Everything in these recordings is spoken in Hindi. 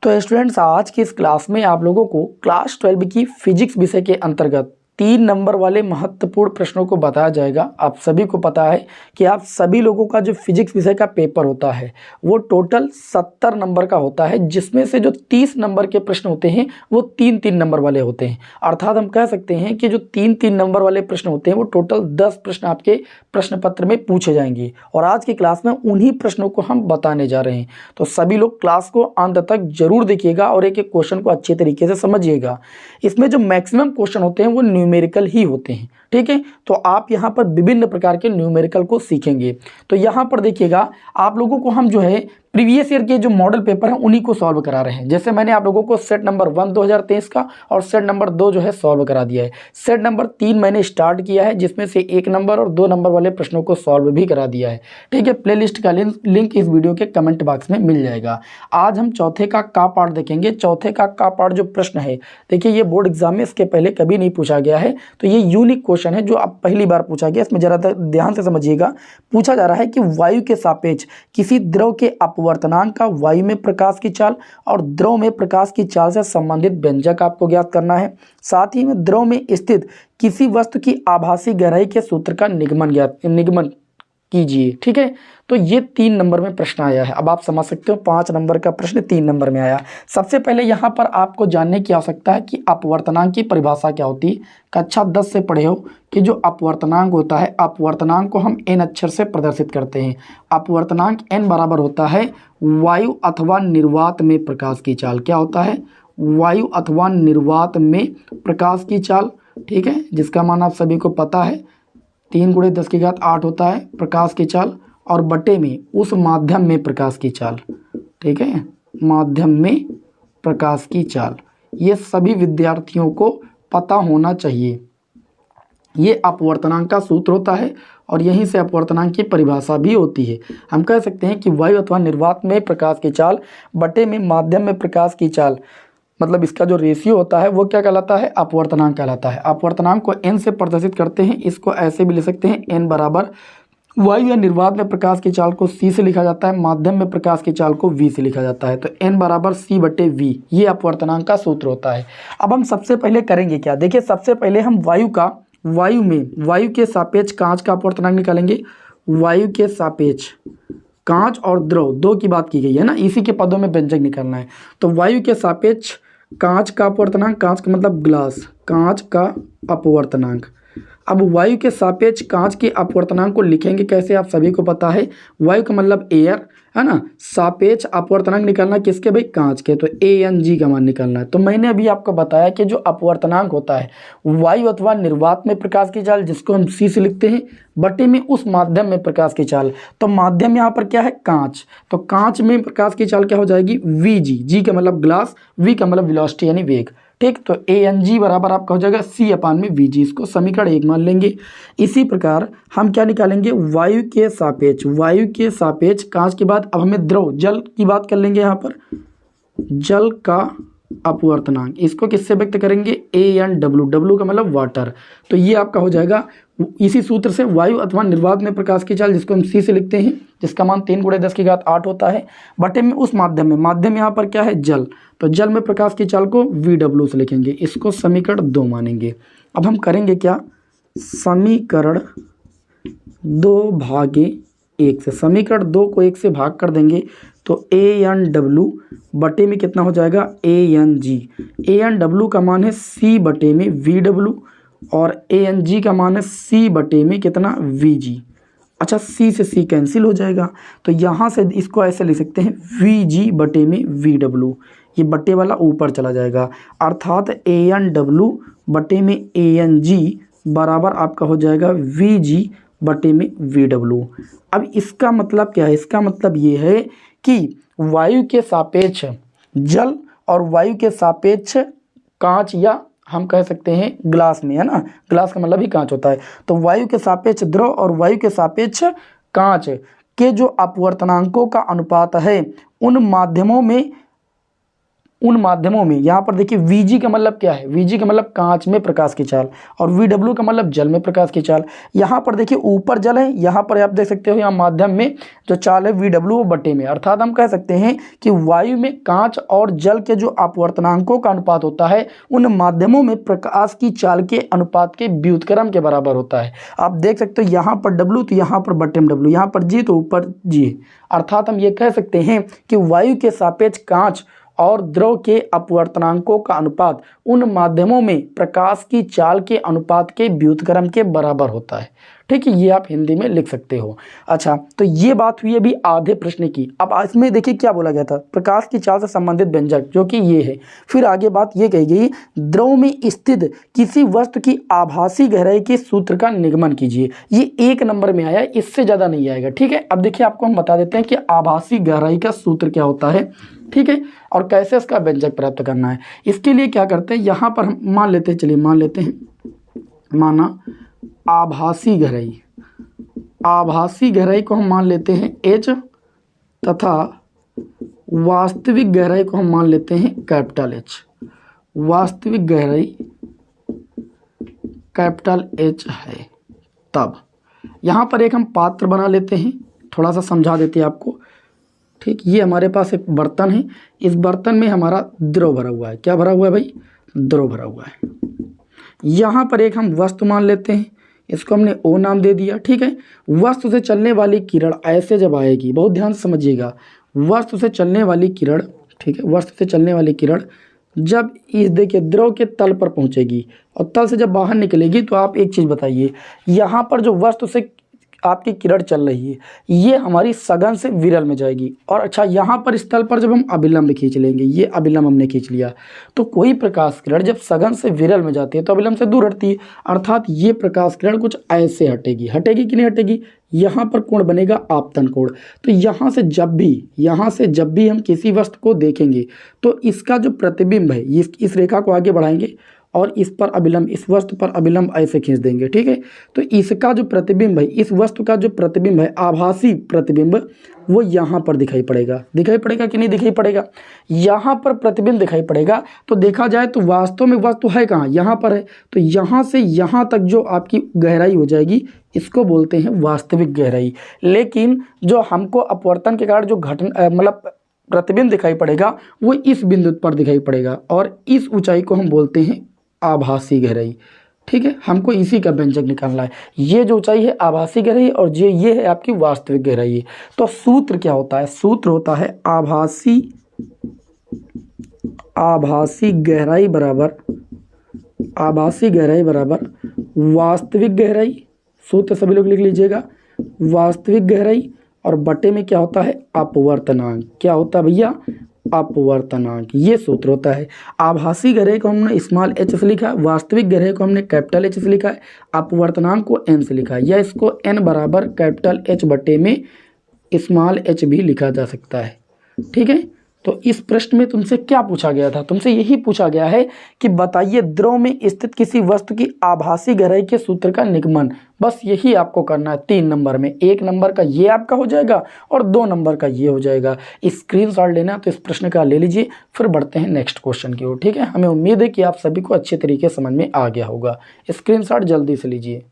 तो स्टूडेंट्स, आज की इस क्लास में आप लोगों को क्लास 12 की फिजिक्स विषय के अंतर्गत 3 नंबर वाले महत्वपूर्ण प्रश्नों को बताया जाएगा। आप सभी को पता है कि आप सभी लोगों का जो फिजिक्स विषय का पेपर होता है वो टोटल 70 नंबर का होता है, जिसमें से जो 30 नंबर के प्रश्न होते हैं वो 3-3 नंबर वाले होते हैं। अर्थात हम कह सकते हैं कि जो 3-3 नंबर वाले प्रश्न होते हैं वो टोटल 10 प्रश्न आपके प्रश्न पत्र में पूछे जाएंगे और आज की क्लास में उन्हीं प्रश्नों को हम बताने जा रहे हैं। तो सभी लोग क्लास को अंत तक जरूर देखिएगा और एक एक क्वेश्चन को अच्छे तरीके से समझिएगा। इसमें जो मैक्सिमम क्वेश्चन होते हैं वो न्यूमेरिकल ही होते हैं, ठीक है। तो आप यहाँ पर विभिन्न प्रकार के न्यूमेरिकल को सीखेंगे। तो यहाँ पर देखिएगा, आप लोगों को हम जो है प्रीवियस ईयर के जो मॉडल पेपर हैं उन्हीं को सॉल्व करा रहे हैं। जैसे मैंने आप लोगों को सेट नंबर 1 2023 का और सेट नंबर 2 जो है सॉल्व करा दिया है। सेट नंबर 3 मैंने स्टार्ट किया है, जिसमें से 1 नंबर और 2 नंबर वाले प्रश्नों को सॉल्व भी करा दिया है, ठीक है। प्लेलिस्ट का लिंक इस वीडियो के कमेंट बॉक्स में मिल जाएगा। आज हम चौथे का पार्ट देखेंगे। चौथे का पार्ट जो प्रश्न है, देखिए ये बोर्ड एग्जाम में इसके पहले कभी नहीं पूछा गया है, तो ये यूनिक क्वेश्चन है जो अब पहली बार पूछा गया। इसमें जरा ध्यान से समझिएगा। पूछा जा रहा है कि वायु के सापेक्ष किसी द्रव के अपवर्तनांक का वायु में प्रकाश की चाल और द्रव में प्रकाश की चाल से संबंधित व्यंजक आपको ज्ञात करना है। साथ ही में द्रव में स्थित किसी वस्तु की आभासी गहराई के सूत्र का निगमन कीजिए, ठीक है। तो ये 3 नंबर में प्रश्न आया है। अब आप समझ सकते हो 5 नंबर का प्रश्न 3 नंबर में आया। सबसे पहले यहाँ पर आपको जानने की आवश्यकता है कि अपवर्तनांक की परिभाषा क्या होती है। कक्षा 10 से पढ़े हो कि जो अपवर्तनांक होता है, अपवर्तनांक को हम n अक्षर से प्रदर्शित करते हैं। अपवर्तनांक n बराबर होता है वायु अथवा निर्वात में प्रकाश की चाल। क्या होता है? वायु अथवा निर्वात में प्रकाश की चाल, ठीक है, जिसका मान आप सभी को पता है 3 × 10⁸ होता है प्रकाश की चाल, और बटे में उस माध्यम में प्रकाश की चाल, ठीक है, माध्यम में प्रकाश की चाल। ये सभी विद्यार्थियों को पता होना चाहिए। ये अपवर्तनांक का सूत्र होता है और यहीं से अपवर्तनांक की परिभाषा भी होती है। हम कह सकते हैं कि वायु अथवा निर्वात में प्रकाश की चाल बटे में माध्यम में प्रकाश की चाल, मतलब इसका जो रेशियो होता है वो क्या कहलाता है? अपवर्तनांक कहलाता है। अपवर्तनांक को n से प्रदर्शित करते हैं। इसको ऐसे भी लिख सकते हैं, n बराबर वायु या निर्वात में प्रकाश की चाल को c से लिखा जाता है, माध्यम में प्रकाश की चाल को v से लिखा जाता है। तो n बराबर c/v, ये अपवर्तनांक का सूत्र होता है। अब हम सबसे पहले करेंगे क्या? देखिए, सबसे पहले हम वायु के सापेक्ष कांच का अपवर्तनांक निकालेंगे। वायु के सापेक्ष कांच और द्रव, दो की बात की गई है ना, इसी के पदों में व्यंजक निकालना है। तो वायु के सापेक्ष कांच का अपवर्तनांक, कांच का मतलब ग्लास, कांच का अपवर्तनांक। अब वायु के सापेक्ष कांच के अपवर्तनांक को लिखेंगे कैसे? आप सभी को पता है, वायु का मतलब एयर है ना, सापेक्ष अपवर्तनांक निकालना किसके भाई? कांच के। तो ANG का मान निकालना है। तो मैंने अभी आपको बताया कि जो अपवर्तनांक होता है वायु अथवा निर्वात में प्रकाश की चाल, जिसको हम C से लिखते हैं, बटे में उस माध्यम में प्रकाश की चाल। तो माध्यम यहाँ पर क्या है? कांच। तो कांच में प्रकाश की चाल क्या हो जाएगी? VG। G का मतलब ग्लास, V का मतलब वेलोसिटी यानी वेग, ठीक। तो ANG बराबर आपका हो जाएगा C/VG। इसको समीकरण 1 मान लेंगे। इसी प्रकार हम क्या निकालेंगे? वायु के सापेक्ष कांच के बाद अब हमें द्रव, जल की बात कर लेंगे। यहाँ पर जल का अपवर्तनांक, इसको किससे व्यक्त करेंगे? ANW। W का मतलब वाटर। तो ये आपका हो जाएगा इसी सूत्र से वायु अथवा निर्वात में प्रकाश की चाल, जिसको हम C से लिखते हैं, जिसका मान 3 × 10⁸ होता है, बटे में उस माध्यम में, माध्यम यहाँ पर क्या है? जल। तो जल में प्रकाश की चाल को VW से लिखेंगे। इसको समीकरण 2 मानेंगे। अब हम करेंगे क्या? समीकरण 2/1 से, समीकरण 2 को 1 से भाग कर देंगे तो ANW बटे में कितना हो जाएगा? ANG। ANW का मान है C बटे में VW और ANG का मान है C बटे में कितना? VG। अच्छा, C से C कैंसिल हो जाएगा, तो यहाँ से इसको ऐसे लिख सकते हैं VG बटे में VW। ये बटे वाला ऊपर चला जाएगा, अर्थात ANW बटे में ANG बराबर आपका हो जाएगा VG बटे में VW। अब इसका मतलब क्या है? इसका मतलब ये है कि वायु के सापेक्ष जल और वायु के सापेक्ष कांच, या हम कह सकते हैं ग्लास में, है ना, ग्लास का मतलब ही कांच होता है। तो वायु के सापेक्ष द्रव और वायु के सापेक्ष कांच के जो अपवर्तनांकों का अनुपात है, उन माध्यमों में उन माध्यमों में, यहाँ पर देखिए Vg का मतलब क्या है, Vg का मतलब कांच में प्रकाश की चाल, और Vw का मतलब जल में प्रकाश की चाल। यहाँ पर देखिए ऊपर जल है, यहाँ पर आप देख सकते हो यहाँ माध्यम में जो चाल है Vw वो बटे में, अर्थात हम कह सकते हैं कि वायु में कांच और जल के जो अपवर्तनांकों का अनुपात होता है उन माध्यमों में प्रकाश की चाल के अनुपात के व्युत्क्रम के बराबर होता है। आप देख सकते हो यहाँ पर W तो यहाँ पर बटे में W, यहाँ पर G तो ऊपर G, अर्थात हम ये कह सकते हैं कि वायु के सापेक्ष कांच और द्रव के अपवर्तनांकों का अनुपात उन माध्यमों में प्रकाश की चाल के अनुपात के व्युत्क्रम के बराबर होता है। ठीक है, ये आप हिंदी में लिख सकते हो। अच्छा, तो ये बात हुई अभी आधे प्रश्न की। अब इसमें देखिए क्या बोला गया था, प्रकाश की चाल से संबंधित व्यंजक जो कि ये है। फिर आगे बात ये कही गई, द्रव में स्थित किसी वस्तु की आभासी गहराई के सूत्र का निगमन कीजिए। ये 1 नंबर में आया, इससे ज़्यादा नहीं आएगा। ठीक है, अब देखिए आपको हम बता देते हैं कि आभासी गहराई का सूत्र क्या होता है। ठीक है, और कैसे इसका व्यंजक प्राप्त करना है। इसके लिए क्या करते हैं, यहाँ पर हम मान लेते हैं, चलिए मान लेते हैं, माना आभासी गहराई, आभासी गहराई को हम मान लेते हैं H तथा वास्तविक गहराई को हम मान लेते हैं कैपिटल H। वास्तविक गहराई कैपिटल H है। तब यहाँ पर एक हम पात्र बना लेते हैं, थोड़ा सा समझा देते हैं आपको। ठीक, ये हमारे पास एक बर्तन है, इस बर्तन में हमारा द्रव भरा हुआ है। क्या भरा हुआ है भाई, द्रव भरा हुआ है। यहाँ पर एक हम वस्तु मान लेते हैं, इसको हमने O नाम दे दिया। ठीक है, वस्तु से चलने वाली किरण ऐसे जब आएगी, बहुत ध्यान से समझिएगा, वस्तु से चलने वाली किरण, ठीक है, वस्तु से चलने वाली किरण जब इस देखिए द्रव के तल पर पहुँचेगी और तल से जब बाहर निकलेगी, तो आप एक चीज़ बताइए, यहाँ पर जो वस्तु से आपकी किरण चल रही है ये हमारी सघन से विरल में जाएगी। और अच्छा, यहाँ पर स्थल पर जब हम अभिलंब खींच लेंगे, ये अभिलंब हमने खींच लिया, तो कोई प्रकाश किरण जब सघन से विरल में जाती है तो अभिलंब से दूर हटती है, अर्थात ये प्रकाश किरण कुछ ऐसे हटेगी। हटेगी कि नहीं हटेगी, यहाँ पर कोण बनेगा आपतन कोण। तो यहाँ से जब भी हम किसी वस्तु को देखेंगे तो इसका जो प्रतिबिंब है, इस रेखा को आगे बढ़ाएंगे और इस पर अभिलंब, इस वस्तु पर अभिलंब ऐसे खींच देंगे। ठीक है, तो इसका जो प्रतिबिंब है, इस वस्तु का जो प्रतिबिंब है, आभासी प्रतिबिंब, वो यहाँ पर दिखाई पड़ेगा। दिखाई पड़ेगा कि नहीं दिखाई पड़ेगा, यहाँ पर प्रतिबिंब दिखाई पड़ेगा। तो देखा जाए तो वास्तव में वस्तु है कहाँ, यहाँ पर है। तो यहाँ से यहाँ तक जो आपकी गहराई हो जाएगी, इसको बोलते हैं वास्तविक गहराई। लेकिन जो हमको अपवर्तन के कारण जो घटना मतलब प्रतिबिंब दिखाई पड़ेगा, वो इस बिंदु पर दिखाई पड़ेगा और इस ऊंचाई को हम बोलते हैं आभासी गहराई। ठीक है, हमको इसी का व्यंजक निकालना है। ये जो ऊंचाई है आभासी गहराई और ये है आपकी वास्तविक गहराई। तो सूत्र क्या होता है, सूत्र होता है आभासी गहराई बराबर वास्तविक गहराई। सूत्र सभी लोग लिख लीजिएगा, वास्तविक गहराई और बटे में क्या होता है, अपवर्तनांक। क्या होता है भैया, अपवर्तनांक। ये सूत्र होता है। आभासी गहराई को हमने स्मॉल h से लिखा है, वास्तविक गहराई को हमने कैपिटल H से लिखा है, अपवर्तनांक को n से लिखा है, या इसको n बराबर कैपिटल H बटे में स्मॉल h भी लिखा जा सकता है। ठीक है, तो इस प्रश्न में तुमसे क्या पूछा गया था, तुमसे यही पूछा गया है कि बताइए द्रव में स्थित किसी वस्तु की आभासी गहराई के सूत्र का निगमन। बस यही आपको करना है 3 नंबर में। 1 नंबर का ये आपका हो जाएगा और 2 नंबर का ये हो जाएगा। स्क्रीनशॉट लेना तो इस प्रश्न का ले लीजिए, फिर बढ़ते हैं नेक्स्ट क्वेश्चन की ओर। ठीक है, हमें उम्मीद है कि आप सभी को अच्छे तरीके से समझ में आ गया होगा। स्क्रीनशॉट जल्दी से लीजिए।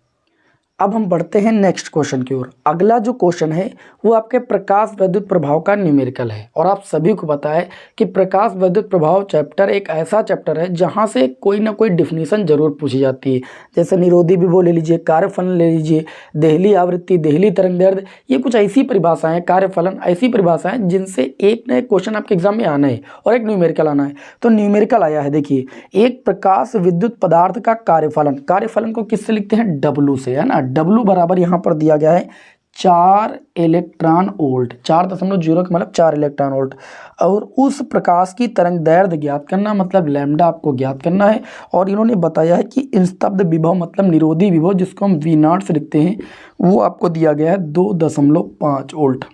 अब हम बढ़ते हैं नेक्स्ट क्वेश्चन की ओर। अगला जो क्वेश्चन है वो आपके प्रकाश विद्युत प्रभाव का न्यूमेरिकल है। और आप सभी को पता है कि प्रकाश विद्युत प्रभाव चैप्टर एक ऐसा चैप्टर है जहां से कोई ना कोई डिफिनीशन जरूर पूछी जाती है। जैसे निरोधी विभव ले लीजिए, कार्यफलन ले लीजिए, देहली आवृत्ति, देहली तरंगदैर्ध्य, ये कुछ ऐसी परिभाषाएं, कार्यफलन ऐसी परिभाषाएं जिनसे एक न एक क्वेश्चन आपके एग्जाम में आना है और एक न्यूमेरिकल आना है। तो न्यूमेरिकल आया है, देखिए, एक प्रकाश विद्युत पदार्थ का कार्यफलन, कार्यफलन को किससे लिखते हैं, W से, है ना। W बराबर यहाँ पर दिया गया है 4 इलेक्ट्रॉन वोल्ट, 4.0 का मतलब 4 इलेक्ट्रॉन वोल्ट। और उस प्रकाश की तरंग दैर्ध्य ज्ञात करना, मतलब लैम्डा आपको ज्ञात करना है। और इन्होंने बताया है कि इंस्तब्ध विभव मतलब निरोधी विभव जिसको हम V0 से लिखते हैं, वो आपको दिया गया है 2.5 वोल्ट।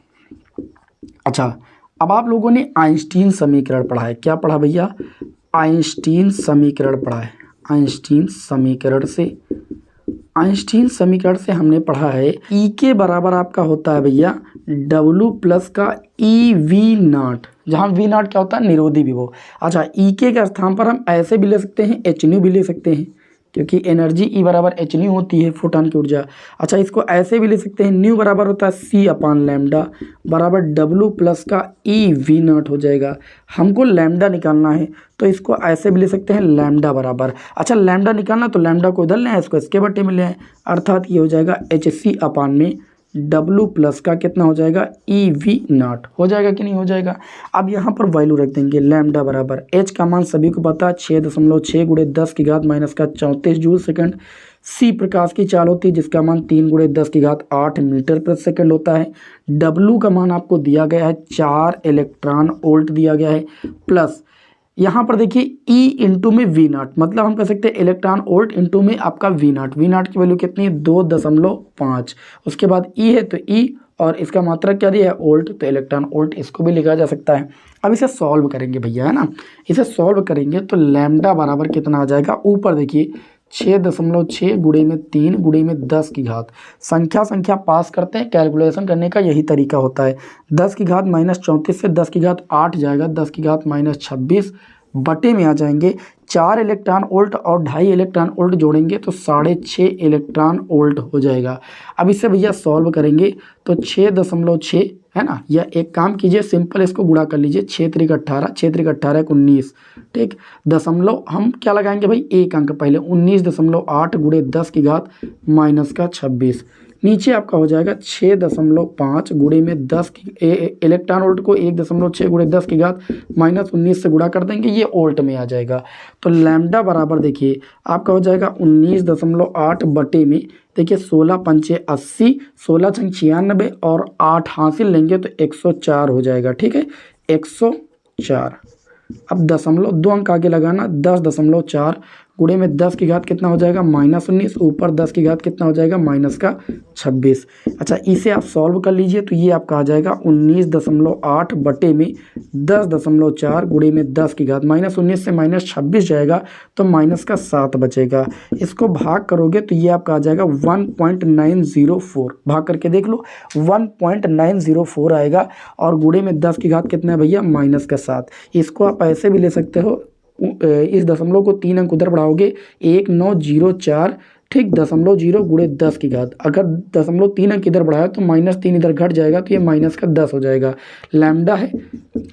अच्छा, अब आप लोगों ने आइंस्टीन समीकरण पढ़ा है। क्या पढ़ा भैया, आइंस्टीन समीकरण पढ़ा है। आइंस्टीन समीकरण से आइंस्टीन समीकरण से हमने पढ़ा है E के बराबर आपका होता है भैया W प्लस का ई वी नॉट, जहाँ वी नॉट क्या होता है, निरोधी विभव। अच्छा, E के स्थान पर हम ऐसे भी ले सकते हैं, एच न्यू भी ले सकते हैं, क्योंकि एनर्जी E बराबर एच न्यू होती है, फोटॉन की ऊर्जा। अच्छा, इसको ऐसे भी ले सकते हैं, न्यू बराबर होता है C अपान लैम्डा बराबर W प्लस का ई वी नॉट हो जाएगा। हमको लैम्डा निकालना है तो इसको ऐसे भी ले सकते हैं, लैम्डा बराबर। अच्छा, लैम्डा निकालना तो लैम्डा को इधर ले आए, इसको इसके बटे में ले आए, अर्थात ये हो जाएगा एच सी अपान में W प्लस का कितना हो जाएगा, ई वी नॉट। हो जाएगा कि नहीं हो जाएगा। अब यहाँ पर वैल्यू रख देंगे, लैम्डा बराबर H का मान सभी को पता है 6.6 गुणे 10 की घात माइनस का 34 जूल सेकंड। C प्रकाश की चाल होती है जिसका मान 3 गुणे 10 की घात 8 मीटर प्रति सेकंड होता है। W का मान आपको दिया गया है 4 इलेक्ट्रॉन वोल्ट दिया गया है, प्लस यहाँ पर देखिए E इंटू में वी नॉट, मतलब हम कह सकते हैं इलेक्ट्रॉन वोल्ट इंटू में आपका वी नॉट। वी नॉट की वैल्यू कितनी है, 2.5। उसके बाद E है तो E और इसका मात्रक क्या दिया है, वोल्ट, तो इलेक्ट्रॉन वोल्ट इसको भी लिखा जा सकता है। अब इसे सॉल्व करेंगे भैया, है ना। इसे सॉल्व करेंगे तो लैम्डा बराबर कितना आ जाएगा, ऊपर देखिए 6.6 गुणे में 3 गुणे में 10 की घात। संख्या पास करते हैं, कैलकुलेशन करने का यही तरीका होता है। 10 की घात माइनस 34 से 10 की घात 8 जाएगा, 10 की घात माइनस 26 बटे में आ जाएंगे 4 इलेक्ट्रॉन वोल्ट और 2.5 इलेक्ट्रॉन वोल्ट जोड़ेंगे तो 6.5 इलेक्ट्रॉन वोल्ट हो जाएगा। अब इसे भैया सॉल्व करेंगे तो 6.6 है ना, या एक काम कीजिए, सिंपल इसको गुणा कर लीजिए, 6 त्रिक 18, 6 त्रिक 18 19, ठीक। दशमलव हम क्या लगाएंगे भाई, एक अंक पहले, 19.8 गुणे 10 की घात माइनस का 26। नीचे आपका हो जाएगा 6.5 गुणे में 10 की इलेक्ट्रॉन वोल्ट को 1.6 गुणे 10 की घात माइनस 19 से गुणा कर देंगे, ये वोल्ट में आ जाएगा। तो लैम्डा बराबर देखिए आपका हो जाएगा 19.8 बटे में देखिए 16 पंचे 80, 16 छंग 96 और 8 हासिल लेंगे तो 104 हो जाएगा, ठीक है, 104। अब दशमलव 2 अंक आगे लगाना, 10.4 गुणे में 10 की घात कितना हो जाएगा, माइनस 19, ऊपर 10 की घात कितना हो जाएगा, माइनस का 26। अच्छा, इसे आप सॉल्व कर लीजिए तो ये आपका आ जाएगा 19.8 बटे में 10.4 गुणे में 10 की घात, माइनस 19 से माइनस 26 जाएगा तो माइनस का 7 बचेगा। इसको भाग करोगे तो ये आपका आ जाएगा 1.904, भाग करके देख लो 1.904 आएगा, और गुणे में 10 की घात कितना है भैया, माइनस का 7। इसको आप ऐसे भी ले सकते हो, इस दशमलव को 3 अंक उधर बढ़ाओगे 1904, ठीक, 0.0 गुणे 10 की घात। अगर 0.3 अंक इधर बढ़ाया तो -3 इधर घट जाएगा तो ये माइनस का 10 हो जाएगा। लैम्डा है,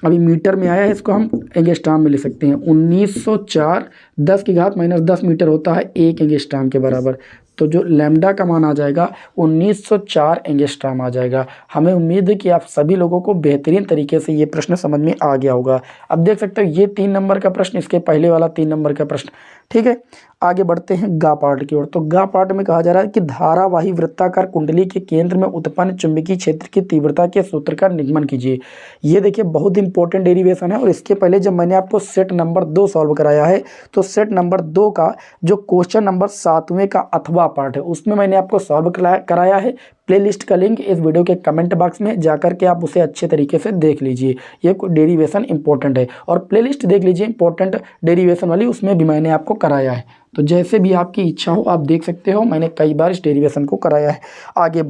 अभी मीटर में आया है, इसको हम एंगस्ट्राम में ले सकते हैं। 1904 10 की घात माइनस 10 मीटर होता है 1 एंगस्ट्राम के बराबर। तो जो लैम्डा का मान आ जाएगा 1904 एंगस्ट्राम आ जाएगा। हमें उम्मीद है कि आप सभी लोगों को बेहतरीन तरीके से ये प्रश्न समझ में आ गया होगा। अब देख सकते हो ये 3 नंबर का प्रश्न, इसके पहले वाला 3 नंबर का प्रश्न, ठीक है। आगे बढ़ते हैं गा पार्ट की ओर। तो गा पार्ट में कहा जा रहा है कि धारावाही वृत्ताकार कुंडली के केंद्र में उत्पन्न चुंबकीय क्षेत्र की तीव्रता के सूत्र का निगमन कीजिए। ये देखिए बहुत इंपॉर्टेंट डेरिवेशन है, और इसके पहले जब मैंने आपको सेट नंबर 2 सॉल्व कराया है तो सेट नंबर 2 का जो क्वेश्चन नंबर 7वें का अथवा पार्ट है उसमें मैंने आपको सॉल्व कराया है। प्लेलिस्ट का लिंक इस वीडियो के कमेंट बॉक्स में जाकर के आप उसे अच्छे तरीके से देख लीजिए। ये डेरिवेशन इंपॉर्टेंट है, और प्लेलिस्ट देख लीजिए इंपॉर्टेंट डेरिवेशन वाली, उसमें भी मैंने आपको कराया है। तो जैसे भी आपकी इच्छा हो आप देख सकते हो, मैंने कई बार इस डेरिवेशन को कराया है। आगे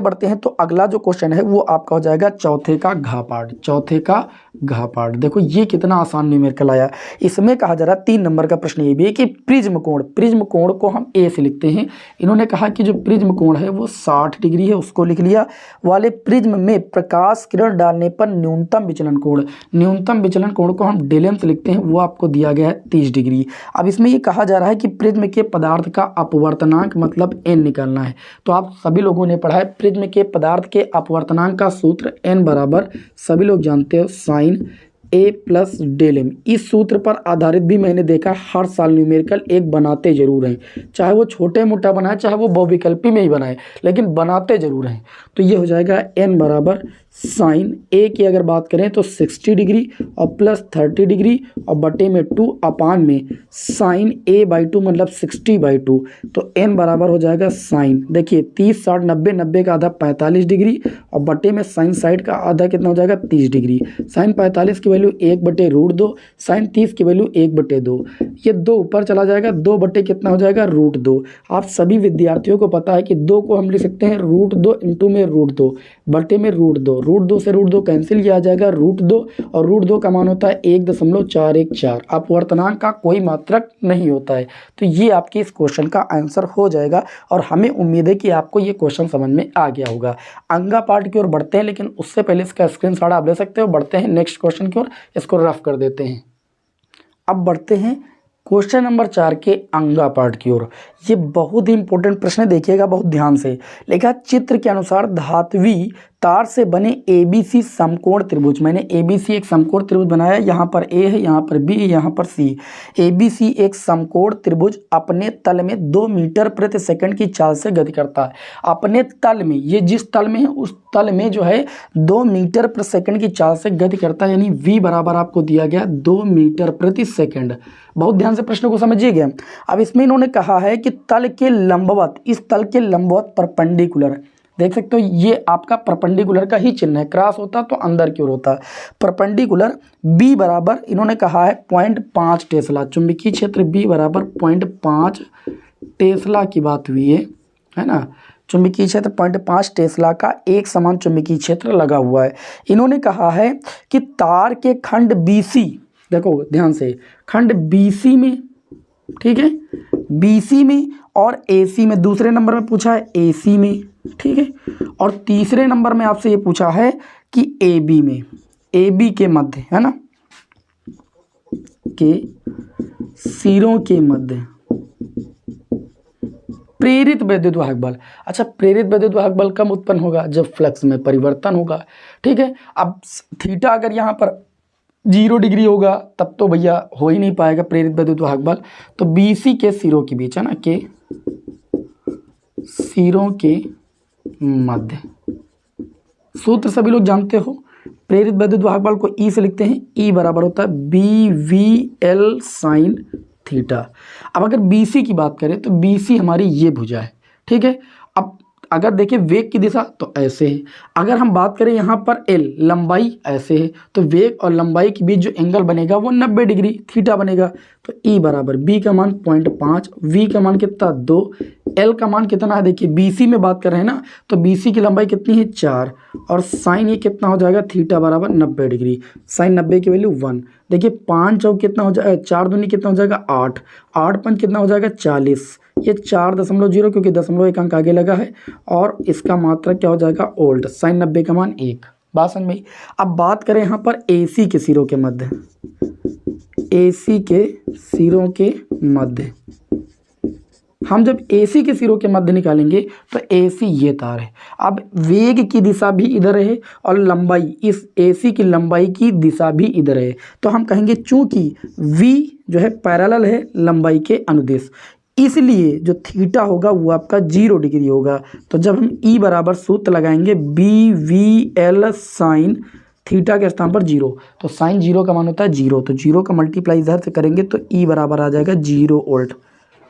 बढ़ते हैं तो अगला जो क्वेश्चन है वो आपका हो जाएगा चौथे का घा पार्ट। देखो ये कितना आसान न्यूमेरिकल आया। इसमें कहा जा रहा है 3 नंबर का प्रश्न ये भी है कि प्रिज्म कोण को हम ए से लिखते हैं। इन्होंने कहा कि जो प्रिज्म कोण है वो 60 डिग्री है, उसको लिख लिया। वाले प्रिज्म में प्रकाश किरण डालने पर न्यूनतम विचलन कोण को हम डेलेम से लिखते हैं, वो आपको दिया गया है 30 डिग्री। अब इसमें ये कहा जा रहा है कि प्रिज्म के पदार्थ का अपवर्तनांक मतलब एन निकालना है। तो आप सभी लोगों ने पढ़ा है प्रिज्म के पदार्थ के अपवर्तनांक का सूत्र n बराबर, सभी लोग जानते हो, sine a plus del m. इस सूत्र पर आधारित भी मैंने देखा हर साल न्यूमेरिकल एक बनाते जरूर हैं, चाहे वो छोटे मोटा बनाए चाहे वो बहुविकल्पी में ही बनाए, लेकिन बनाते जरूर हैं। तो ये हो जाएगा n बराबर साइन ए की अगर बात करें तो 60 डिग्री और प्लस 30 डिग्री और बटे में 2 अपान में साइन ए बाई 2 मतलब 60/2। तो n बराबर हो जाएगा साइन, देखिए 30 60 90 90 का आधा 45 डिग्री और बटे में साइन साइड का आधा कितना हो जाएगा 30 डिग्री। साइन 45 की वैल्यू 1/√2, साइन 30 की वैल्यू 1/2। ये 2 ऊपर चला जाएगा, 2 बटे कितना हो जाएगा √2। आप सभी विद्यार्थियों को पता है कि 2 को हम लिख सकते हैं √2 इंटू में √2 बटे में √2। √2 से √2 कैंसिल किया जाएगा, √2 और √2 का मान होता है 1.414। अपवर्तनांक का कोई मात्रक नहीं होता है। तो ये आपके इस क्वेश्चन का आंसर हो जाएगा और हमें उम्मीद है कि आपको ये क्वेश्चन समझ में आ गया होगा। अंगा पार्ट की ओर बढ़ते हैं, लेकिन उससे पहले इसका स्क्रीनशॉट आप ले सकते हो। बढ़ते हैं नेक्स्ट क्वेश्चन की ओर, इसको रफ कर देते हैं। अब बढ़ते हैं क्वेश्चन नंबर 4 के अंगा पार्ट की ओर। ये बहुत ही इंपॉर्टेंट प्रश्न है, देखिएगा बहुत ध्यान से। लिखा चित्र के अनुसार धात्वी तार से बने ABC समकोण त्रिभुज, मैंने ABC एक समकोण त्रिभुज बनाया, यहाँ पर A है, यहाँ पर B है, यहाँ पर C। ABC एक समकोण त्रिभुज अपने तल में 2 मीटर प्रति सेकंड की चाल से गति करता है। अपने तल में, ये जिस तल में है उस तल में जो है 2 मीटर प्रति सेकंड की चाल से गति करता है, यानी V बराबर आपको दिया गया 2 मीटर प्रति सेकंड। बहुत ध्यान से प्रश्न को समझिएगा। अब इसमें इन्होंने कहा है कि तल के लंबवत, इस तल के लंबवत परपेंडिकुलर, देख सकते हो ये आपका परपेंडिकुलर का ही चिन्ह है, क्रॉस होता तो अंदर की ओर होता। परपेंडिकुलर B बराबर इन्होंने कहा है 0.5 टेस्ला, चुंबकीय क्षेत्र B बराबर 0.5 टेस्ला की बात हुई है ना। चुंबकीय क्षेत्र 0.5 टेस्ला का एक समान चुंबकीय क्षेत्र लगा हुआ है। इन्होंने कहा है कि तार के खंड BC, देखो ध्यान से, खंड BC में, ठीक है, BC में और AC में, दूसरे नंबर में पूछा है AC में, ठीक है, और तीसरे नंबर में आपसे ये पूछा है कि AB में, AB के मध्य, है ना, के सिरों के मध्य प्रेरित वैद्युत वाहक बल। अच्छा, प्रेरित वैद्युत वाहक बल कब उत्पन्न होगा? जब फ्लक्स में परिवर्तन होगा, ठीक है। अब थीटा अगर यहाँ पर 0 डिग्री होगा तब तो भैया हो ही नहीं पाएगा प्रेरित वैद्युत वाहक बल। तो BC के सिरों के बीच, है ना, के सिरों के मध्य, सूत्र सभी लोग जानते हो, प्रेरित वैद्युत वाहक बल को E से लिखते हैं, E बराबर होता है BVL साइन थीटा। अब अगर BC की बात करें तो BC हमारी ये भुजा है, ठीक है। अब अगर देखें वेग की दिशा तो ऐसे है, अगर हम बात करें यहाँ पर L लंबाई ऐसे है, तो वेग और लंबाई के बीच जो एंगल बनेगा वो 90 डिग्री थीटा बनेगा। तो E बराबर B का मान 0.5, V का मान कितना 2, L का मान कितना है, देखिए BC में बात कर रहे हैं ना, तो BC की लंबाई कितनी है 4 और साइन ये कितना हो जाएगा थीटा बराबर 90 डिग्री। साइन 90 की वैल्यू 1, देखिए 5 चौक कितना हो जाएगा, 4 दूनी कितना हो जाएगा 8, 8 पंच कितना हो जाएगा 40, ये 4.0 क्योंकि 0.1 अंक आगे लगा है और इसका मात्रक क्या हो जाएगा वोल्ट। साइन 90 का मान 1, बात समझ में। अब बात करें यहाँ पर AC के सिरों के मध्य, AC के सिरों के मध्य, हम जब AC के सिरों के मध्य निकालेंगे तो AC ये तार है। अब वेग की दिशा भी इधर है और लंबाई, इस AC की लंबाई की दिशा भी इधर है, तो हम कहेंगे चूंकि V जो है पैरेलल है लंबाई के अनुदिश, इसलिए जो थीटा होगा वो आपका 0 डिग्री होगा। तो जब हम E बराबर सूत्र लगाएंगे BVL साइन थीटा के स्थान पर 0, तो साइन 0 का मान होता है 0, तो 0 का मल्टीप्लाई इधर से करेंगे तो E बराबर आ जाएगा 0 वोल्ट।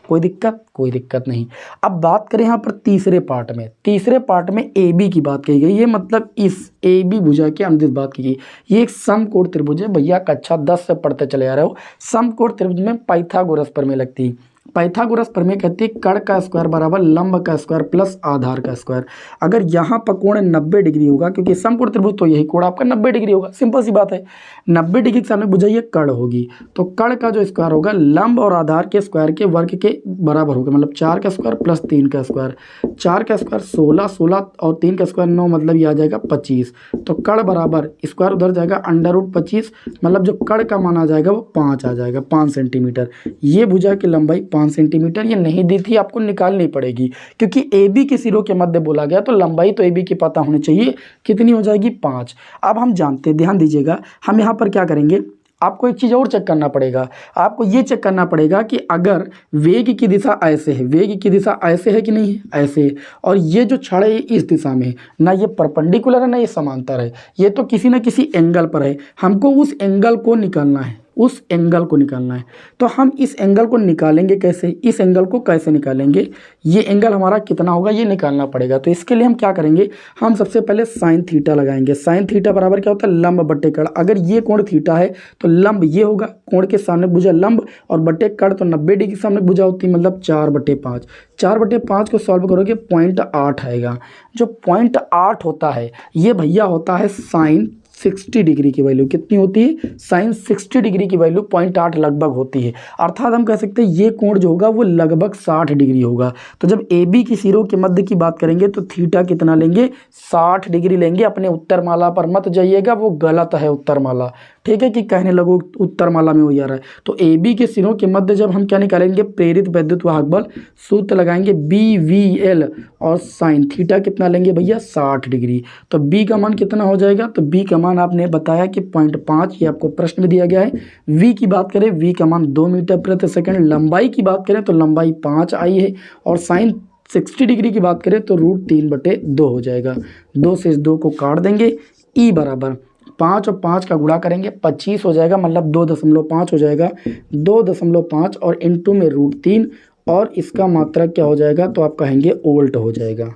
कोई दिक्कत? कोई दिक्कत नहीं। अब बात करें यहाँ पर तीसरे पार्ट में, तीसरे पार्ट में AB की बात कही गई है, मतलब इस AB भुजा के अनुदिश बात की गई। ये एक समकोण त्रिभुज है, भैया कक्षा 10 से पढ़ते चले आ रहे हो। समकोण त्रिभुज में पाइथागोरस प्रमेय लगती है। पाइथागोरस प्रमेय कहती है कर्ण का स्क्वायर बराबर लंब का स्क्वायर प्लस आधार का स्क्वायर। अगर यहाँ पर कोण 90 डिग्री होगा, क्योंकि समकोण त्रिभुज तो यही कोण आपका 90 डिग्री होगा, सिंपल सी बात है। 90 डिग्री के सामने बुझाइए कर्ण होगी, तो कर्ण का जो स्क्वायर होगा लंब और आधार के स्क्वायर के वर्ग के बराबर होगा, मतलब 4 का स्क्वायर प्लस 3 का स्क्वायर। 4 का स्क्वायर 16, 16 और 3 का स्क्वायर 9, मतलब ये आ जाएगा 25। तो कर्ण बराबर स्क्वायर उधर जाएगा √25, मतलब जो कर्ण का मान आ जाएगा वो 5 आ जाएगा, 5 सेंटीमीटर। ये भुजा की लंबाई 5 सेंटीमीटर ये नहीं दी थी, आपको निकालनी पड़ेगी, क्योंकि AB के सिरों के मध्य बोला गया, तो लंबाई तो AB की पता होनी चाहिए, कितनी हो जाएगी 5। अब हम जानते हैं, ध्यान दीजिएगा, हम यहाँ पर क्या करेंगे, आपको एक चीज़ और चेक करना पड़ेगा, आपको ये चेक करना पड़ेगा कि अगर वेग की दिशा ऐसे है, वेग की दिशा ऐसे है कि नहीं है, ऐसे है, और ये जो छड़ है इस दिशा में है, ना ये परपेंडिकुलर है ना ये समांतर है, ये तो किसी ना किसी एंगल पर है, हमको उस एंगल को निकालना है, उस एंगल को निकालना है। तो हम इस एंगल को निकालेंगे कैसे, इस एंगल को कैसे निकालेंगे, ये एंगल हमारा कितना होगा ये निकालना पड़ेगा। तो इसके लिए हम क्या करेंगे, हम सबसे पहले साइन थीटा लगाएंगे। साइन थीटा बराबर क्या होता है, लंब बट्टे कड़। अगर ये कोण थीटा है तो लंब ये होगा, कोण के सामने भुजा लंब, और बट्टे कड़ तो 90 डिग्री के सामने भुजा होती है, मतलब 4/5। 4/5 को सॉल्व करोगे 0.8 आएगा। जो 0.8 होता है ये भैया होता है साइन 60 डिग्री की वैल्यू। कितनी होती है, साइन 60 डिग्री की वैल्यू 0.8 लगभग होती है। अर्थात हम कह सकते हैं ये कोण जो होगा वो लगभग 60 डिग्री होगा। तो जब ए बी की सिरों के मध्य की बात करेंगे तो थीटा कितना लेंगे, 60 डिग्री लेंगे। अपने उत्तरमाला पर मत जाइएगा, वो गलत है उत्तरमाला, ठीक है, कि कहने लगो उत्तरमाला में हो जा रहा है। तो ए बी के सिरों के मध्य जब हम क्या निकालेंगे, प्रेरित वैद्युत वाहक बल, सूत्र लगाएंगे BVL, और साइन थीटा कितना लेंगे भैया, 60 डिग्री। तो बी का मान कितना हो जाएगा, तो बी का मान आपने बताया कि 0.5, ये आपको प्रश्न में दिया गया है। वी की बात करें, वी का मान 2 मीटर प्रति सेकंड। लंबाई की बात करें तो लंबाई 5 आई है, और साइन 60 डिग्री की बात करें तो √3/2 हो जाएगा। 2 से इस 2 को काट देंगे, ई बराबर 5 और 5 का गुणा करेंगे 25 हो जाएगा, मतलब 2.5 हो जाएगा। 2.5 और इंटू में √3, और इसका मात्रक क्या हो जाएगा, तो आप कहेंगे वोल्ट हो जाएगा।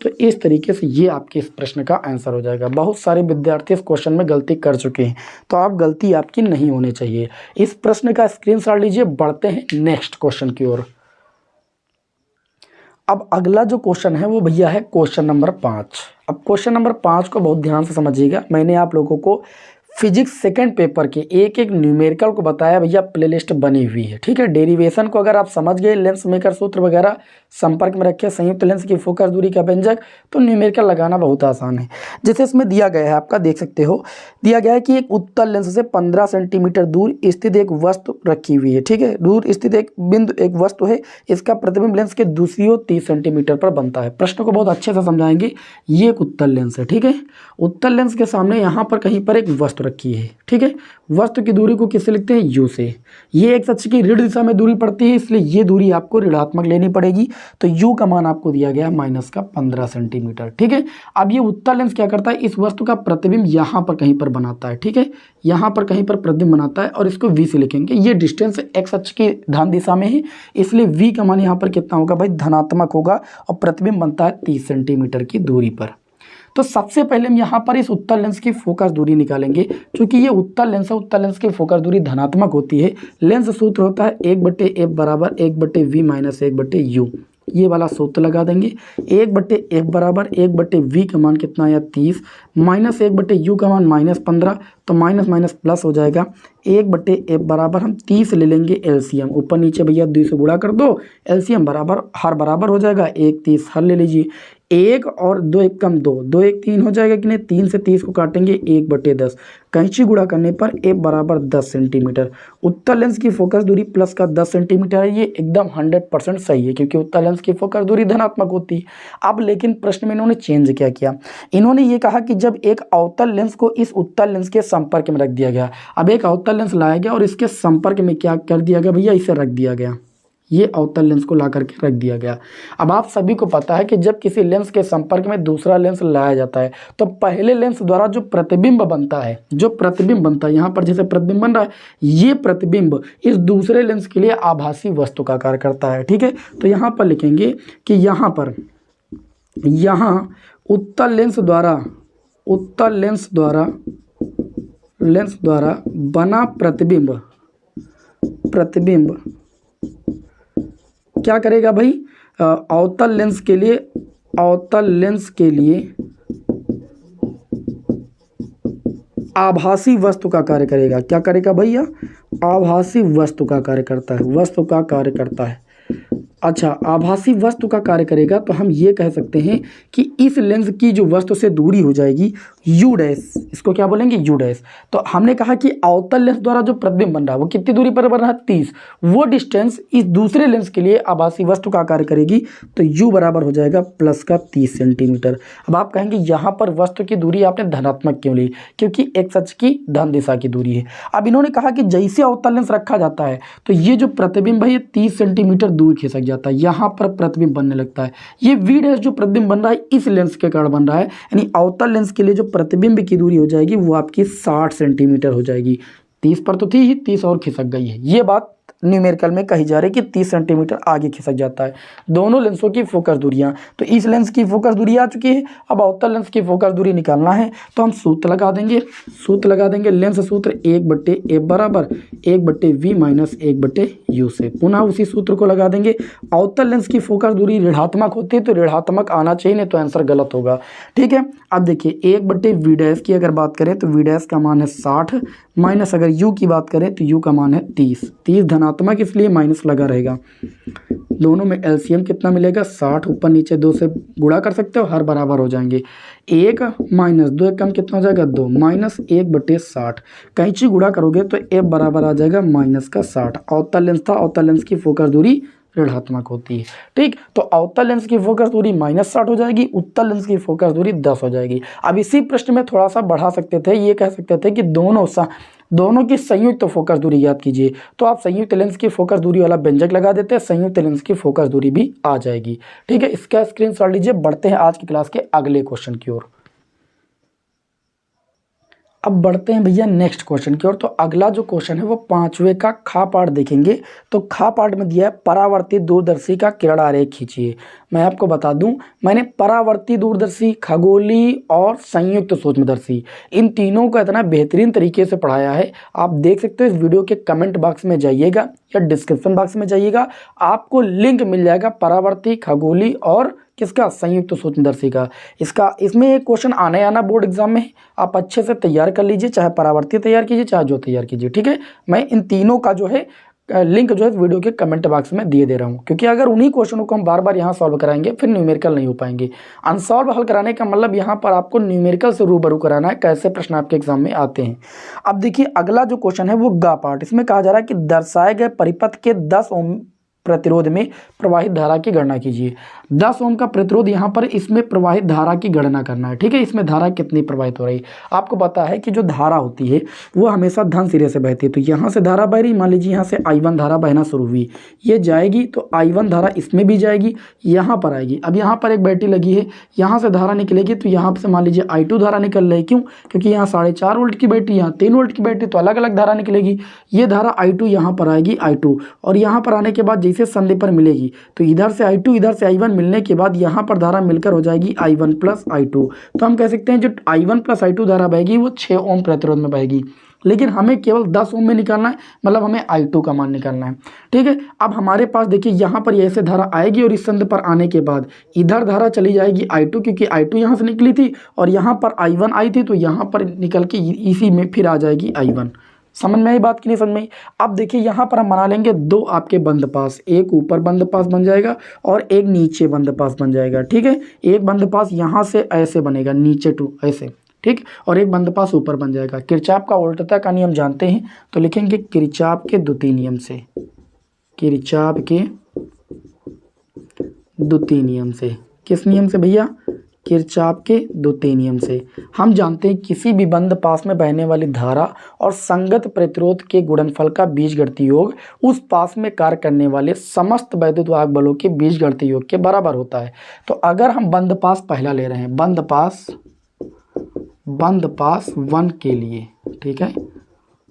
तो इस तरीके से ये आपके इस प्रश्न का आंसर हो जाएगा। बहुत सारे विद्यार्थी इस क्वेश्चन में गलती कर चुके हैं, तो आप गलती आपकी नहीं होनी चाहिए। इस प्रश्न का स्क्रीनशॉट लीजिए। बढ़ते हैं नेक्स्ट क्वेश्चन की ओर। अब अगला जो क्वेश्चन है वो भैया है क्वेश्चन नंबर 5। अब क्वेश्चन नंबर 5 को बहुत ध्यान से समझिएगा। मैंने आप लोगों को फिजिक्स सेकंड पेपर के एक एक न्यूमेरिकल को बताया भैया, प्लेलिस्ट बनी हुई है, ठीक है। डेरिवेशन को अगर आप समझ गए, लेंस मेकर सूत्र वगैरह संपर्क में रखे, संयुक्त लेंस की फोकस दूरी का व्यंजक, तो न्यूमेरिकल लगाना बहुत आसान है। जैसे इसमें दिया गया है, आपका देख सकते हो, दिया गया है कि एक उत्तल लेंस से 15 सेंटीमीटर दूर स्थित एक वस्तु रखी हुई है, ठीक है। दूर स्थित एक बिंदु एक वस्तु है, इसका प्रतिबिंब लेंस के दूसरी ओर 30 सेंटीमीटर पर बनता है। प्रश्न को बहुत अच्छे से समझाएंगे। ये एक उत्तल लेंस है, ठीक है। उत्तल लेंस के सामने यहाँ पर कहीं पर एक वस्तु रखी है, ठीक है। वस्तु की दूरी को किससे लिखते हैं, यू से। ये एक अक्ष की ऋण दिशा में दूरी पड़ती है, इसलिए ये दूरी आपको ऋणात्मक लेनी पड़ेगी। तो यू का मान आपको दिया गया -15 सेंटीमीटर, ठीक है। अब ये उत्तल लेंस क्या करता है, इस वस्तु का प्रतिबिंब यहाँ पर कहीं पर बनाता है, ठीक है। यहाँ पर कहीं पर प्रतिबिंब बनाता है, और इसको वी से लिखेंगे। ये डिस्टेंस एक्स अक्ष की धन दिशा में है, इसलिए वी का मान यहाँ पर कितना होगा भाई, धनात्मक होगा, और प्रतिबिंब बनता है 30 सेंटीमीटर की दूरी पर। तो सबसे पहले हम यहाँ पर इस उत्तल लेंस की फोकस दूरी निकालेंगे। क्योंकि ये उत्तल लेंस है, उत्तल लेंस की फोकस दूरी धनात्मक होती है। लेंस सूत्र होता है 1/f बराबर 1/v माइनस 1/u। ये वाला सूत्र लगा देंगे। 1/f बराबर 1/v का मान कितना आया, 30, माइनस 1/u का मान -15, तो माइनस माइनस प्लस हो जाएगा। 1/f बराबर हम 30 ले लेंगे एलसीएम, ऊपर नीचे भैया 2 से गुणा कर दो, एलसीएम बराबर हर बराबर हो जाएगा, 1 30 हर ले लीजिए। 1 और 2 1 कम 2, 2 1 3 हो जाएगा कि नहीं। 3 से 30 को काटेंगे, 1/10, कैंची गुणा करने पर f बराबर 10 सेंटीमीटर। उत्तल लेंस की फोकस दूरी प्लस का 10 सेंटीमीटर है, ये एकदम 100% सही है, क्योंकि उत्तल लेंस की फोकस दूरी धनात्मक होती है। अब लेकिन प्रश्न में इन्होंने चेंज क्या किया, इन्होंने ये कहा कि जब एक अवतल लेंस को इस उत्तल लेंस के संपर्क में रख दिया गया। अब एक अवतल लेंस लाया गया और इसके संपर्क में क्या कर दिया गया भैया, इसे रख दिया गया। ये अवतल लेंस को ला करके रख दिया गया। अब आप सभी को पता है कि जब किसी लेंस के संपर्क में दूसरा लेंस लाया जाता है तो पहले लेंस द्वारा जो प्रतिबिंब बनता है, जो प्रतिबिंब बनता है, यहाँ पर जैसे प्रतिबिंब बन रहा है, ये प्रतिबिंब इस दूसरे लेंस के लिए आभासी वस्तु का कार्य करता है, ठीक है। तो यहाँ पर लिखेंगे कि यहाँ पर उत्तल लेंस द्वारा बना प्रतिबिंब क्या करेगा भाई, अवतल लेंस के लिए आभासी वस्तु का कार्य करेगा। क्या करेगा भैया, आभासी वस्तु का कार्य करता है, अच्छा, आभासी वस्तु का कार्य करेगा। तो हम ये कह सकते हैं कि इस लेंस की जो वस्तु से दूरी हो जाएगी, यू डैश, इसको क्या बोलेंगे यू डैश। तो हमने कहा कि अवतल लेंस द्वारा जो प्रतिबिंब बन रहा है वो कितनी दूरी पर बन रहा है 30, वो डिस्टेंस इस दूसरे लेंस के लिए आभासी वस्तु का कार्य करेगी, तो यू बराबर हो जाएगा प्लस का 30 सेंटीमीटर। अब आप कहेंगे यहाँ पर वस्तु की दूरी आपने धनात्मक क्यों ली, क्योंकि एक्स अक्ष की धन दिशा की दूरी है। अब इन्होंने कहा कि जैसे अवतल लेंस रखा जाता है तो ये जो प्रतिबिंब है ये 30 सेंटीमीटर दूर खिसक जाता है, यहाँ पर प्रतिबिंब बनने लगता है। ये वी डैश जो प्रतिबिंब बन रहा है इस लेंस के कारण बन रहा है, यानी अवतल लेंस के लिए जो प्रतिबिंब की दूरी हो जाएगी वो आपकी 60 सेंटीमीटर हो जाएगी। 30 पर तो थी ही, 30 और खिसक गई है। ये बात न्यूमेरिकल में कही जा रही है कि 30 सेंटीमीटर आगे खिसक जाता है दोनों लेंसों की फोकस दूरियां। तो इस लेंस की फोकस दूरी आ चुकी है, अब अवतल लेंस की फोकस दूरी निकालना है तो हम सूत्र लगा देंगे, लेंस सूत्र 1/a बराबर 1/v माइनस 1/u से। पुनः उसी सूत्र को लगा देंगे। अवतल लेंस की फोकस दूरी ऋणात्मक होती है तो ऋणात्मक आना चाहिए, नहीं तो आंसर गलत होगा। ठीक है, अब देखिए 1/v डैश की अगर बात करें तो v डैश का मान है 60 माइनस अगर u की बात करें तो u का मान है 30 धनात्मक इसलिए माइनस लगा रहेगा। दोनों में एलसीएम कितना मिलेगा 60, ऊपर नीचे 2 से गुणा कर सकते हो, हर बराबर हो जाएंगे। 1 माइनस 2 एक कम कितना हो जाएगा 2 माइनस 1/60, कैंची गुणा करोगे तो f बराबर आ जाएगा माइनस का 60। अवतल लेंस था, अवतल लेंस की फोकस दूरी ऋणात्मक होती है। ठीक, तो अवतल लेंस की फोकस दूरी -60 हो जाएगी, उत्तल लेंस की फोकस दूरी 10 हो जाएगी। अब इसी प्रश्न में थोड़ा सा बढ़ा सकते थे, ये कह सकते थे कि दोनों की संयुक्त फोकस दूरी याद कीजिए, तो आप संयुक्त लेंस की फोकस दूरी वाला व्यंजक लगा देते हैं, संयुक्त लेंस की फोकस दूरी भी आ जाएगी। ठीक है, इसका स्क्रीनशॉट लीजिए। बढ़ते हैं आज की क्लास के अगले क्वेश्चन की ओर। अब बढ़ते हैं भैया नेक्स्ट क्वेश्चन की ओर। तो अगला जो क्वेश्चन है वो 5वें का खा पार्ट देखेंगे। तो खा पार्ट में दिया है परावर्ती दूरदर्शी का किरण आरेख खींचिए। मैं आपको बता दूं, मैंने परावर्ती दूरदर्शी, खगोलीय और संयुक्त सूक्ष्मदर्शी इन तीनों को इतना बेहतरीन तरीके से पढ़ाया है। आप देख सकते हो, इस वीडियो के कमेंट बॉक्स में जाइएगा या डिस्क्रिप्शन बॉक्स में जाइएगा, आपको लिंक मिल जाएगा परावर्ती, खगोलीय और किसका, संयुक्त सूक्ष्मदर्शी का। इसमें एक क्वेश्चन आना बोर्ड एग्जाम में, आप अच्छे से तैयार कर लीजिए, चाहे परावर्ती तैयार कीजिए चाहे जो तैयार कीजिए। ठीक है, मैं इन तीनों का जो है लिंक जो है वीडियो के कमेंट बॉक्स में दिए दे रहा हूँ, क्योंकि अगर उन्हीं क्वेश्चनों को हम बार बार यहाँ सॉल्व कराएंगे फिर न्यूमेरिकल नहीं हो पाएंगे। अनसॉल्व हल कराने का मतलब यहाँ पर आपको न्यूमेरिकल से रूबरू कराना है, कैसे प्रश्न आपके एग्जाम में आते हैं। अब देखिए अगला जो क्वेश्चन है वो गा पार्ट। इसमें कहा जा रहा है कि दर्शाए गए परिपथ के 10 ओम प्रतिरोध में प्रवाहित धारा की गणना कीजिए। 10 ओम का प्रतिरोध यहाँ पर, इसमें प्रवाहित धारा की गणना करना है। ठीक है, इसमें धारा कितनी प्रवाहित हो रही है। आपको पता है कि जो धारा होती है वो हमेशा धन सिरे से बहती है। तो यहाँ से धारा बह रही, मान लीजिए यहाँ से I1 धारा बहना शुरू हुई, ये जाएगी तो I1 धारा इसमें भी जाएगी, यहाँ पर आएगी। अब यहाँ पर एक बैटरी लगी है, यहाँ से धारा निकलेगी तो यहाँ से मान लीजिए I2 धारा निकल रही है। क्यों, क्योंकि यहाँ 4.5 वोल्ट की बैटरी, यहाँ 3 वोल्ट की बैटरी, तो अलग अलग धारा निकलेगी। ये धारा I2 यहाँ पर आएगी I2, और यहाँ पर आने के बाद जैसे संधि पर मिलेगी तो इधर से I2 इधर से I1 मिलने के बाद यहाँ पर धारा मिलकर हो जाएगी I1 प्लस I2। तो हम कह सकते हैं जो I1 प्लस I2 धारा बहेगी वो 6 ओम प्रतिरोध में बहेगी, लेकिन हमें केवल 10 ओम में निकालना है, मतलब हमें I2 का मान निकालना है। ठीक है, अब हमारे पास देखिए यहाँ पर ऐसे धारा आएगी और इस संधि पर आने के बाद इधर धारा चली जाएगी I2, क्योंकि I2 यहाँ से निकली थी और यहाँ पर I1 आई थी, तो यहाँ पर निकल के इसी में फिर आ जाएगी I1। समझ में आई बात की नहीं समझ में आई। अब देखिए यहाँ पर हम बना लेंगे 2 आपके बंद पास, एक ऊपर बंद पास बन जाएगा और एक नीचे बंद पास बन जाएगा। ठीक है, एक बंद पास यहाँ से ऐसे बनेगा नीचे टू ऐसे, ठीक, और एक बंद पास ऊपर बन जाएगा। किरचॉफ का वोल्टता का नियम जानते हैं, तो लिखेंगे किरचॉफ के द्वितीय नियम से, किरचॉफ के द्वितीय नियम से। किस नियम से भैया, किरचॉफ के द्वितीय नियम से। हम जानते हैं किसी भी बंद पास में बहने वाली धारा और संगत प्रतिरोध के गुणनफल का बीजगणितीय योग उस पास में कार्य करने वाले समस्त वैद्युत वाहक बलों के बीजगणितीय योग के बराबर होता है। तो अगर हम बंद पास पहला ले रहे हैं, बंद पास 1 के लिए, ठीक है,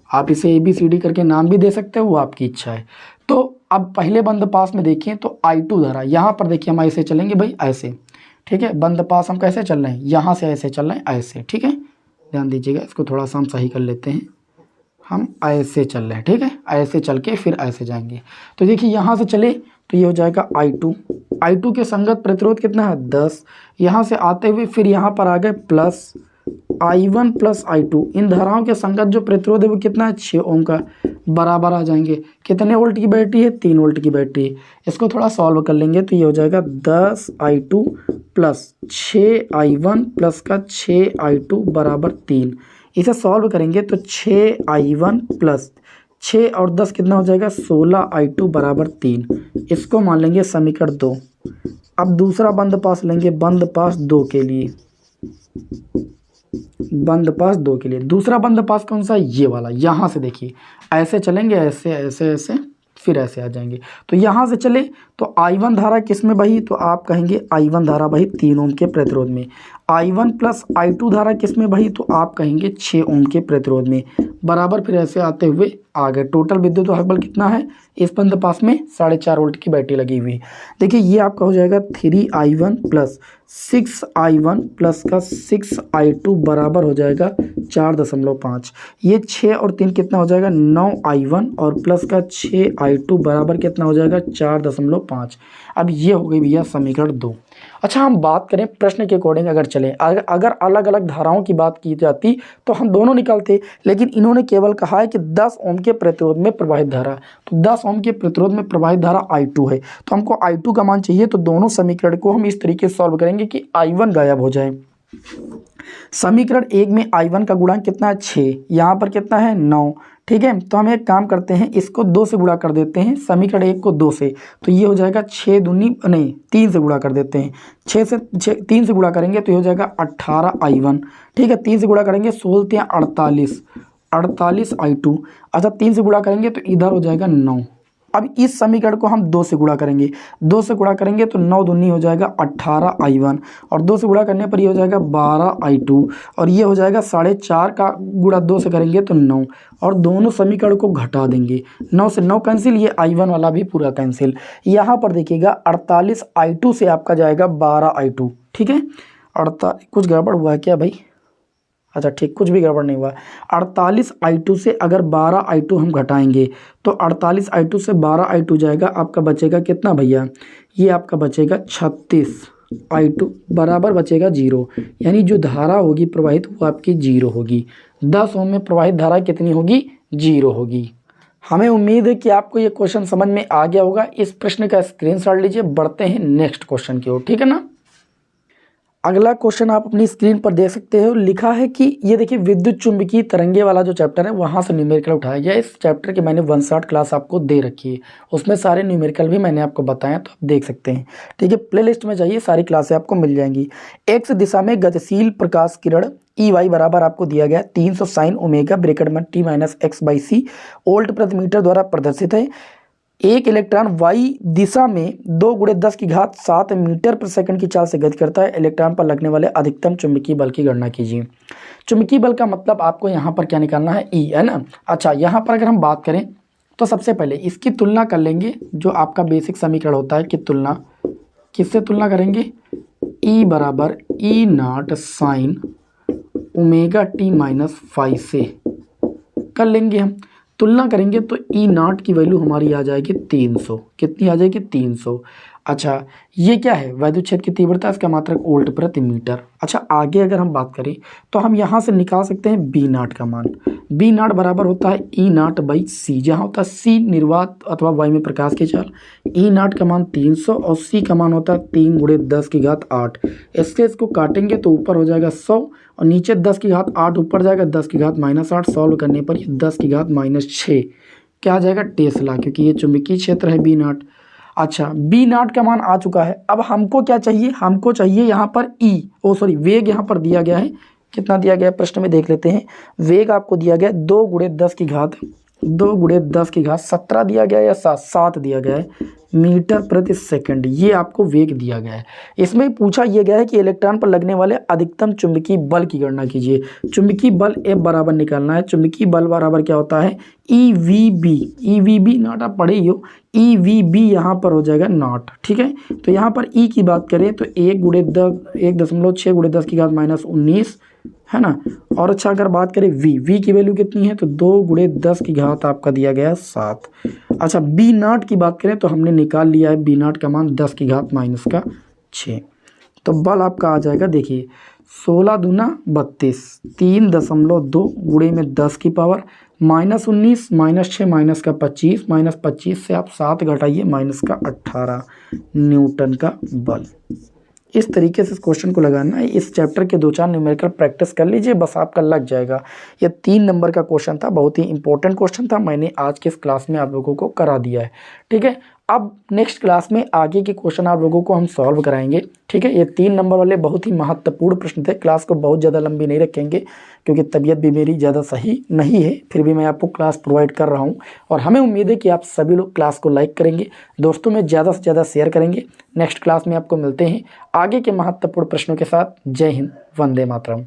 आप इसे ABCD करके नाम भी दे सकते हो, वो आपकी इच्छा है। तो अब पहले बंद पास में देखें तो I2 धारा, यहाँ पर देखिए हम ऐसे चलेंगे भाई, ऐसे, ठीक है, बंद पास हम कैसे चल रहे हैं, यहाँ से ऐसे चल रहे हैं, ऐसे, ठीक है, ध्यान दीजिएगा, इसको थोड़ा सा हम सही कर लेते हैं, हम ऐसे चल रहे हैं, ठीक है, ऐसे चल के फिर ऐसे जाएंगे। तो देखिए यहाँ से चले तो ये हो जाएगा I2 के संगत प्रतिरोध कितना है 10, यहाँ से आते हुए फिर यहाँ पर आ गए प्लस I1 प्लस I2, इन धाराओं के संगत जो प्रतिरोध है वो कितना है 6 ओम का, बराबर आ जाएंगे। कितने वोल्ट की बैटरी है 3 वोल्ट की बैटरी। इसको थोड़ा सॉल्व कर लेंगे तो ये हो जाएगा 10I2 प्लस 6I1 प्लस का 6I2 बराबर 3। इसे सॉल्व करेंगे तो 6I1 प्लस 6 और 10 कितना हो जाएगा 16I2 बराबर 3। इसको मान लेंगे समीकरण 2। अब दूसरा बंद पास लेंगे, बंद पास 2 के लिए, बंद पास 2 के लिए। दूसरा बंद पास कौन सा, ये वाला। यहाँ से देखिए ऐसे चलेंगे, ऐसे ऐसे ऐसे, फिर ऐसे आ जाएंगे। तो यहाँ से चले तो I1 धारा किस में बही, तो आप कहेंगे I1 धारा बही 3 ओम के प्रतिरोध में। I1 प्लस I2 धारा किस में बही, तो आप कहेंगे 6 ओम के प्रतिरोध में, बराबर। फिर ऐसे आते हुए आ गए। टोटल विद्युत वाहक बल कितना है इस बंद पास में, 4.5 वोल्ट की बैटरी लगी हुई। देखिए ये आपका हो जाएगा 3I1 प्लस 6I1 प्लस का 6I2 बराबर हो जाएगा 4.5। ये 6 और 3 कितना हो जाएगा 9I1 और प्लस का 6I2 बराबर कितना हो जाएगा 4.5। अब ये हो गई भैया समीकरण 2। अच्छा, हम बात करें प्रश्न के अकॉर्डिंग अगर चलें, अगर अलग अलग धाराओं की बात की जाती तो हम दोनों निकालते, लेकिन इन्होंने केवल कहा है कि 10 ओम के प्रतिरोध में प्रवाहित धारा, तो 10 ओम के प्रतिरोध में प्रवाहित धारा I2 है, तो हमको I2 का मान चाहिए। तो दोनों समीकरण को हम इस तरीके से सॉल्व करेंगे कि I1 गायब हो जाए। समीकरण 1 में I1 का गुणांक कितना है 6, यहाँ पर कितना है 9, ठीक है। तो हम एक काम करते हैं, इसको 2 से गुणा कर देते हैं, समीकरण 1 को 2 से, तो ये हो जाएगा 6 दूनी नहीं 3 से गुणा कर देते हैं। 3 से गुणा करेंगे तो ये हो जाएगा 18I1, ठीक है। 3 से गुणा करेंगे 16 48 I2। अच्छा 3 से गुणा करेंगे तो इधर हो जाएगा 9। अब इस समीकरण को हम 2 से गुणा करेंगे, 2 से गुणा करेंगे तो 9 दूनी हो जाएगा 18I1 और 2 से गुणा करने पर ये हो जाएगा 12I2 और ये हो जाएगा 4.5 का गुणा 2 से करेंगे तो 9 और दोनों समीकरण को घटा देंगे। 9 से 9 कैंसिल, ये I1 वाला भी पूरा कैंसिल। यहाँ पर देखिएगा 48I2 से आपका जाएगा 12I2, ठीक है। कुछ गड़बड़ हुआ है क्या भाई? अच्छा ठीक, कुछ भी गड़बड़ नहीं हुआ। 48I2 से अगर 12I2 हम घटाएंगे तो 48I2 से 12I2 जाएगा, आपका बचेगा कितना भैया, ये आपका बचेगा 36I2 बराबर बचेगा 0। यानी जो धारा होगी प्रवाहित वो आपकी 0 होगी। 10 ओम में प्रवाहित धारा कितनी होगी 0 होगी। हमें उम्मीद है कि आपको ये क्वेश्चन समझ में आ गया होगा। इस प्रश्न का स्क्रीनशॉट लीजिए, बढ़ते हैं नेक्स्ट क्वेश्चन की ओर, ठीक है ना। अगला क्वेश्चन आप अपनी स्क्रीन पर देख सकते हो, लिखा है कि ये देखिए विद्युत चुंबकीय तरंगे वाला जो चैप्टर है वहाँ से न्यूमेरिकल उठाया गया। इस चैप्टर की मैंने 1 शॉट क्लास आपको दे रखी है, उसमें सारे न्यूमेरिकल भी मैंने आपको बताया, तो आप देख सकते हैं, ठीक है। प्लेलिस्ट में जाइए, सारी क्लासें आपको मिल जाएंगी। एक्स दिशा में गतिशील प्रकाश किरण EY बराबर आपको दिया गया 300 साइन ओमेगा ब्रैकेट में T-x/c वोल्ट प्रति मीटर द्वारा प्रदर्शित है। एक इलेक्ट्रॉन Y दिशा में 2 × 10⁻7 मीटर प्रति सेकंड की चाल से गति करता है। इलेक्ट्रॉन पर लगने वाले अधिकतम चुंबकीय बल की गणना कीजिए। चुंबकीय बल का मतलब आपको यहाँ पर क्या निकालना है, E, है ना। अच्छा, यहाँ पर अगर हम बात करें तो सबसे पहले इसकी तुलना कर लेंगे, जो आपका बेसिक समीकरण होता है कि तुलना किससे तुलना करेंगे, E बराबर E0 साइन ओमेगा T-5 से कर लेंगे। हम तुलना करेंगे तो E0 की वैल्यू हमारी आ जाएगी 300। कितनी आ जाएगी 300। अच्छा, ये क्या है, वैद्युत क्षेत्र की तीव्रता, इसका मात्रक वोल्ट प्रति मीटर। अच्छा, आगे अगर हम बात करें तो हम यहाँ से निकाल सकते हैं B0 का मान। B0 बराबर होता है E0/c, जहाँ होता है C निर्वात अथवा वायु में प्रकाश की चाल। E0 का मान 300 और C का मान होता है 3 × 10⁸। इसको काटेंगे तो ऊपर हो जाएगा 100 और नीचे 10⁸, ऊपर जाएगा 10⁻8। सॉल्व करने पर ये 10⁻6 क्या आ जाएगा टेस्ला, क्योंकि ये चुंबकीय क्षेत्र है B0। अच्छा, B0 का मान आ चुका है। अब हमको क्या चाहिए, हमको चाहिए यहाँ पर वेग यहाँ पर दिया गया है। कितना दिया गया है प्रश्न में देख लेते हैं। वेग आपको दिया गया 2 × 10⁻17 दिया गया है या 7 दिया गया है मीटर प्रति सेकंड, ये आपको वेग दिया गया है। इसमें पूछा यह गया है कि इलेक्ट्रॉन पर लगने वाले अधिकतम चुंबकीय बल की गणना कीजिए। चुंबकीय बल F बराबर निकालना है। चुंबकीय बल बराबर क्या होता है, EVB नॉट, आप पढ़े ही हो, EVB यहाँ पर हो जाएगा नॉट, ठीक है। तो यहाँ पर E की बात करें तो 1.6 × 10⁻19 है ना। और अच्छा, अगर बात करें V की वैल्यू कितनी है तो 2 × 10⁻, आपका दिया गया है 7। अच्छा, B0 की बात करें तो हमने निकाल लिया है B0 का मान 10⁻⁻6। तो बल आपका आ जाएगा, देखिए 16 दूना 32, 3.2 गुणे में 10 की पावर -19 -6 माइनस का 25, -25 से आप 7 घटाइए माइनस का 18 न्यूटन का बल। इस तरीके से इस क्वेश्चन को लगाना है। इस चैप्टर के 2-4 न्यूमेरिकल प्रैक्टिस कर लीजिए, बस आपका लग जाएगा। ये 3 नंबर का क्वेश्चन था, बहुत ही इंपॉर्टेंट क्वेश्चन था, मैंने आज के इस क्लास में आप लोगों को करा दिया है। ठीक है, अब नेक्स्ट क्लास में आगे के क्वेश्चन आप लोगों को हम सॉल्व कराएंगे। ठीक है, ये 3 नंबर वाले बहुत ही महत्वपूर्ण प्रश्न थे। क्लास को बहुत ज़्यादा लंबी नहीं रखेंगे क्योंकि तबीयत भी मेरी ज़्यादा सही नहीं है, फिर भी मैं आपको क्लास प्रोवाइड कर रहा हूँ और हमें उम्मीद है कि आप सभी लोग क्लास को लाइक करेंगे, दोस्तों में ज़्यादा से ज़्यादा शेयर करेंगे। नेक्स्ट क्लास में आपको मिलते हैं आगे के महत्वपूर्ण प्रश्नों के साथ। जय हिंद, वंदे मातरम।